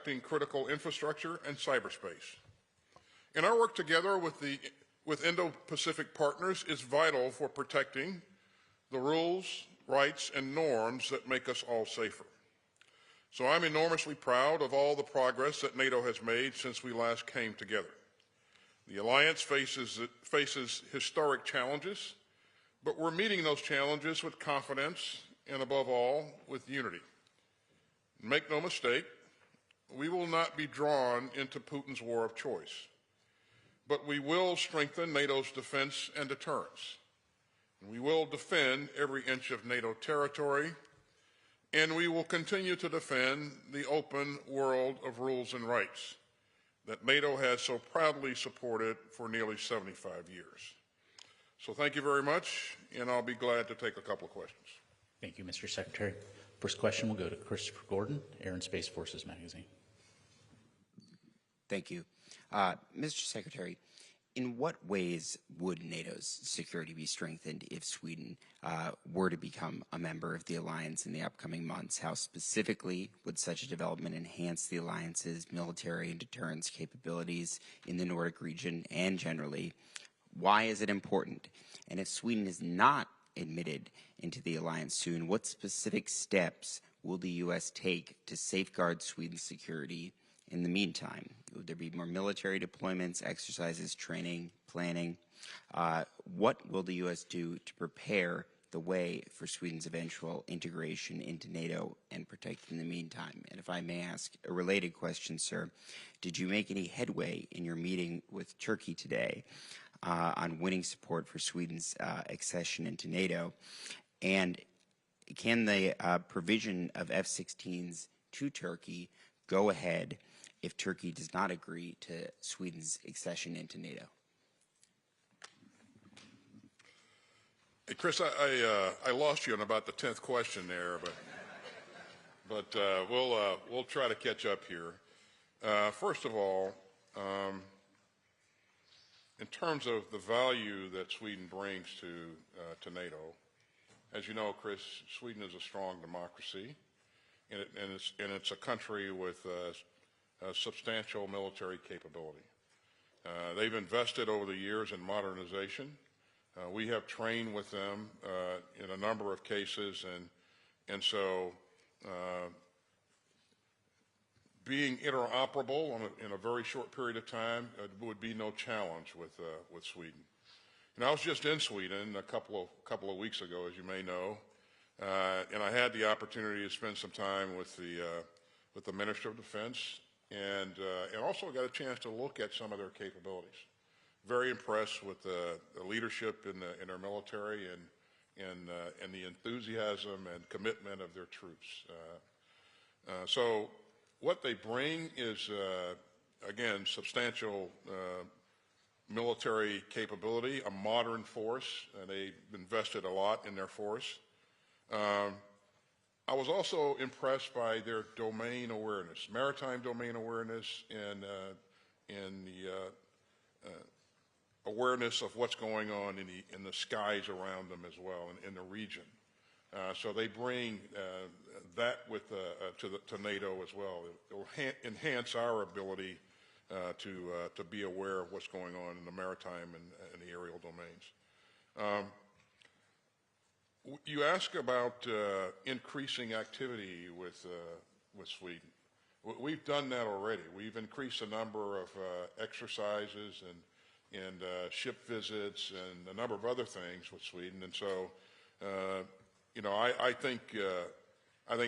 protecting critical infrastructure and cyberspace. And our work together with Indo-Pacific partners is vital for protecting the rules, rights, and norms that make us all safer. So I'm enormously proud of all the progress that NATO has made since we last came together. The alliance faces historic challenges, but we're meeting those challenges with confidence and, above all, with unity. Make no mistake, we will not be drawn into Putin's war of choice, but we will strengthen NATO's defense and deterrence. We will defend every inch of NATO territory, and we will continue to defend the open world of rules and rights that NATO has so proudly supported for nearly 75 years. So thank you very much, and I'll be glad to take a couple of questions. Thank you, Mr. Secretary. First question will go to Christopher Gordon, Air and Space Forces Magazine. Thank you. Mr. Secretary, in what ways would NATO's security be strengthened if Sweden were to become a member of the alliance in the upcoming months? How specifically would such a development enhance the alliance's military and deterrence capabilities in the Nordic region and generally? Why is it important? And if Sweden is not admitted into the alliance soon, what specific steps will the U.S. take to safeguard Sweden's security in the meantime? Would there be more military deployments, exercises, training, planning? What will the U.S. do to prepare the way for Sweden's eventual integration into NATO and protect in the meantime? And if I may ask a related question, sir, did you make any headway in your meeting with Turkey today on winning support for Sweden's accession into NATO? And can the provision of F-16s to Turkey go ahead if Turkey does not agree to Sweden's accession into NATO? Hey, Chris, I lost you on about the 10th question there, but we'll try to catch up here. First of all, in terms of the value that Sweden brings to NATO, as you know, Chris, Sweden is a strong democracy, and it's a country with substantial military capability. They've invested over the years in modernization. We have trained with them in a number of cases, and so being interoperable in a very short period of time would be no challenge with Sweden. And I was just in Sweden a couple of weeks ago, as you may know, and I had the opportunity to spend some time with the Minister of Defense, and also got a chance to look at some of their capabilities. Very impressed with the leadership in their military and the enthusiasm and commitment of their troops. So what they bring is, again, substantial military capability, a modern force, and they've invested a lot in their force. I was also impressed by their domain awareness, maritime domain awareness, and the awareness of what's going on in the skies around them as well, in the region. So they bring that to NATO as well. It will enhance our ability to be aware of what's going on in the maritime and the aerial domains. You ask about increasing activity with Sweden. We've done that already. We've increased the number of exercises and ship visits and a number of other things with Sweden. And so, you know, I think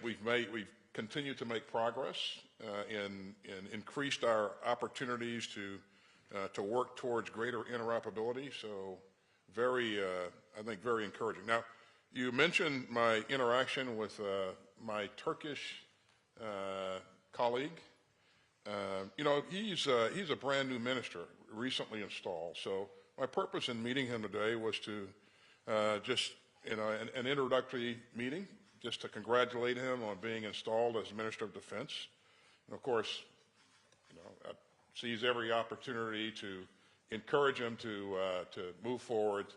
we've continued to make progress and increased our opportunities to work towards greater interoperability. So, I think very encouraging. Now, you mentioned my interaction with my Turkish colleague. You know, he's a brand new minister, recently installed. So my purpose in meeting him today was to just, you know, an introductory meeting, just to congratulate him on being installed as Minister of Defense. And of course, you know, sees every opportunity to encourage him to move forward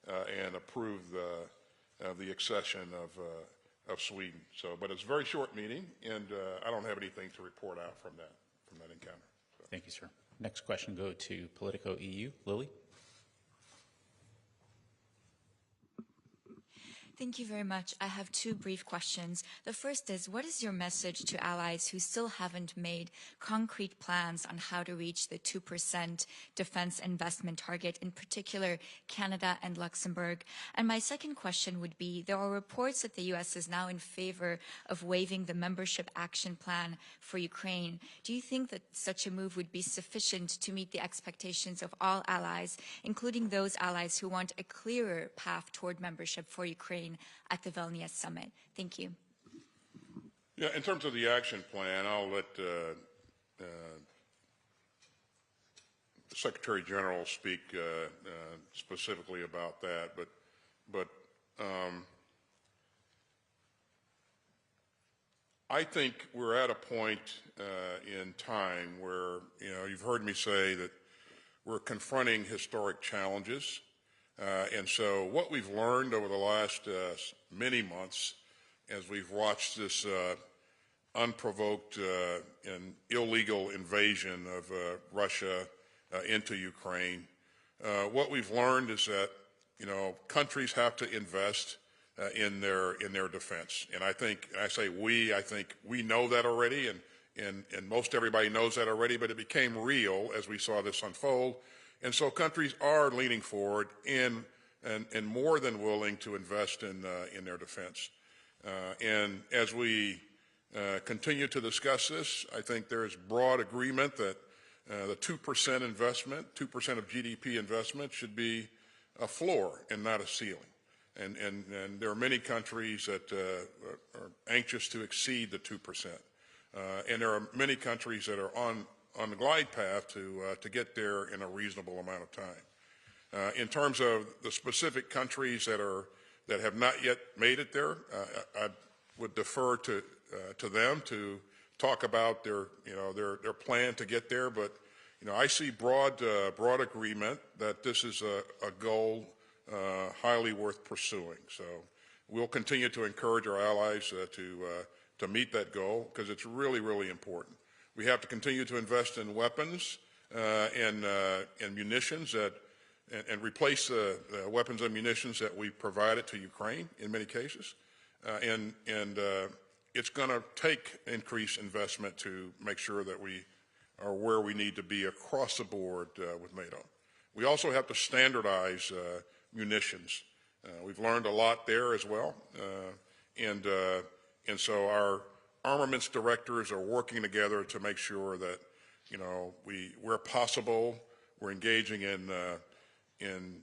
and approve the accession of Sweden. So, but it's a very short meeting, and I don't have anything to report out from that encounter. So. Thank you, sir. Next question go to Politico EU. Lily? Thank you very much. I have two brief questions. The first is, what is your message to allies who still haven't made concrete plans on how to reach the 2% defense investment target, in particular Canada and Luxembourg? And my second question would be, there are reports that the U.S. is now in favor of waiving the membership action plan for Ukraine. Do you think that such a move would be sufficient to meet the expectations of all allies, including those allies who want a clearer path toward membership for Ukraine at the Vilnius summit? Thank you. Yeah, in terms of the action plan, I'll let the Secretary General speak specifically about that. But I think we're at a point in time where, you've heard me say that we're confronting historic challenges. And so what we've learned over the last many months as we've watched this unprovoked and illegal invasion of Russia into Ukraine, what we've learned is that, countries have to invest in their defense. And I think we know that already, and most everybody knows that already, but it became real as we saw this unfold. And so countries are leaning forward and more than willing to invest in their defense. And as we continue to discuss this, I think there is broad agreement that the 2% investment, 2% of GDP investment should be a floor and not a ceiling. And there are many countries that are anxious to exceed the 2%. And there are many countries that are on the glide path to get there in a reasonable amount of time. In terms of the specific countries that have not yet made it there, I would defer to them to talk about their plan to get there. But I see broad agreement that this is a goal highly worth pursuing. So we'll continue to encourage our allies to meet that goal, because it's really, really important. We have to continue to invest in weapons and munitions and replace the weapons and munitions that we provided to Ukraine in many cases. And it's going to take increased investment to make sure that we are where we need to be across the board with NATO. We also have to standardize munitions. We've learned a lot there as well. And so our armaments directors are working together to make sure that, where possible, we're engaging in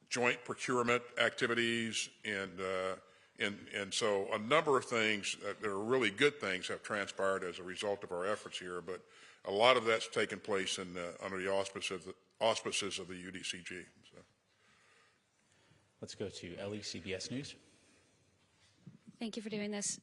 joint procurement activities, and so a number of things that are really good things have transpired as a result of our efforts here. But a lot of that's taken place under the auspices of the UDCG. So. Let's go to Ellie, CBS News. Thank you for doing this.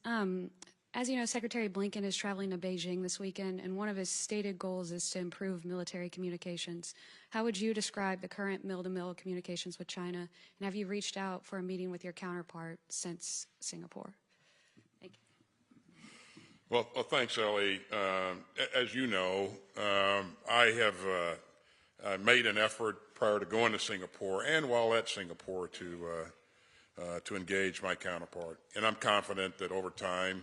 As you know, Secretary Blinken is traveling to Beijing this weekend, and one of his stated goals is to improve military communications. How would you describe the current mill-to-mill communications with China, and have you reached out for a meeting with your counterpart since Singapore? Thank you. Well, thanks, Ellie. As you know, I have made an effort prior to going to Singapore and while at Singapore to engage my counterpart, and I'm confident that over time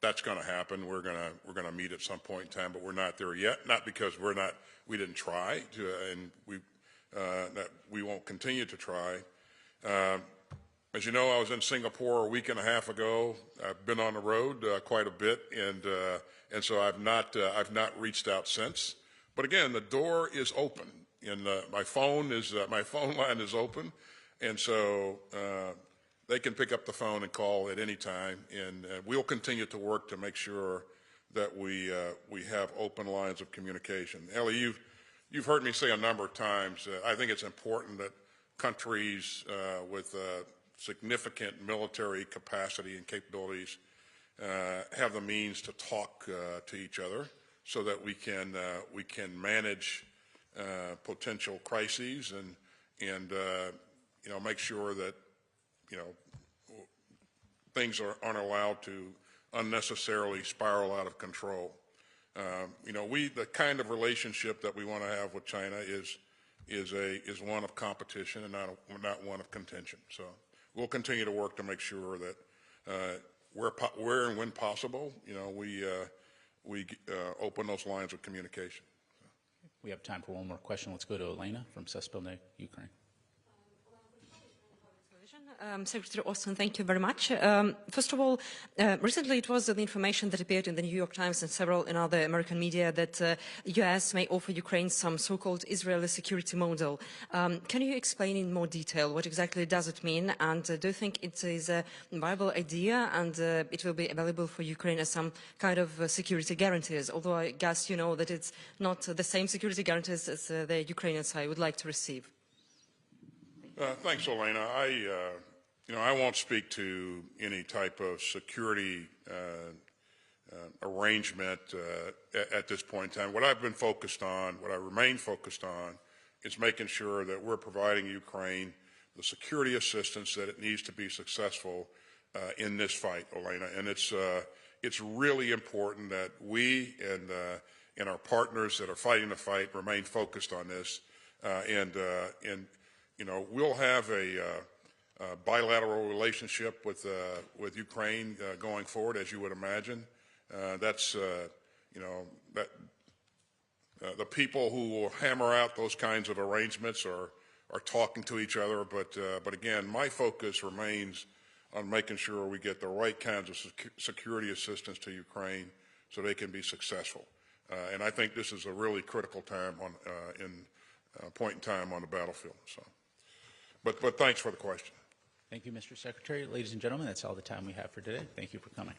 that's going to happen. We're going to meet at some point in time, but we're not there yet. Not because we didn't try to, and that we won't continue to try. As you know, I was in Singapore a week and a half ago. I've been on the road quite a bit, and so I've not reached out since. But again, the door is open, and my phone line is open. And so they can pick up the phone and call at any time, and we'll continue to work to make sure that we have open lines of communication. Ellie, you've heard me say a number of times, I think it's important that countries with significant military capacity and capabilities have the means to talk to each other so that we can manage potential crises and make sure that things aren't allowed to unnecessarily spiral out of control. The kind of relationship that we want to have with China is one of competition and not one of contention. So we'll continue to work to make sure that where and when possible, we open those lines of communication. We have time for one more question. Let's go to Elena from Suspilne, Ukraine. Secretary Austin, thank you very much. First of all, recently it was the information that appeared in the New York Times and several in other American media that U.S. may offer Ukraine some so-called Israeli security model. Can you explain in more detail what exactly does it mean, and do you think it is a viable idea and it will be available for Ukraine as some kind of security guarantees, although I guess you know that it's not the same security guarantees as the Ukrainian side would like to receive? Thanks, Elena. I won't speak to any type of security arrangement at this point in time. What I've been focused on, what I remain focused on, is making sure that we're providing Ukraine the security assistance that it needs to be successful in this fight, Elena. And it's really important that we and our partners that are fighting the fight remain focused on this. We'll have a bilateral relationship with Ukraine going forward, as you would imagine. The people who will hammer out those kinds of arrangements are talking to each other. But again, my focus remains on making sure we get the right kinds of security assistance to Ukraine so they can be successful. And I think this is a really critical time point in time on the battlefield. So, but thanks for the question. Thank you, Mr. Secretary. Ladies and gentlemen, that's all the time we have for today. Thank you for coming.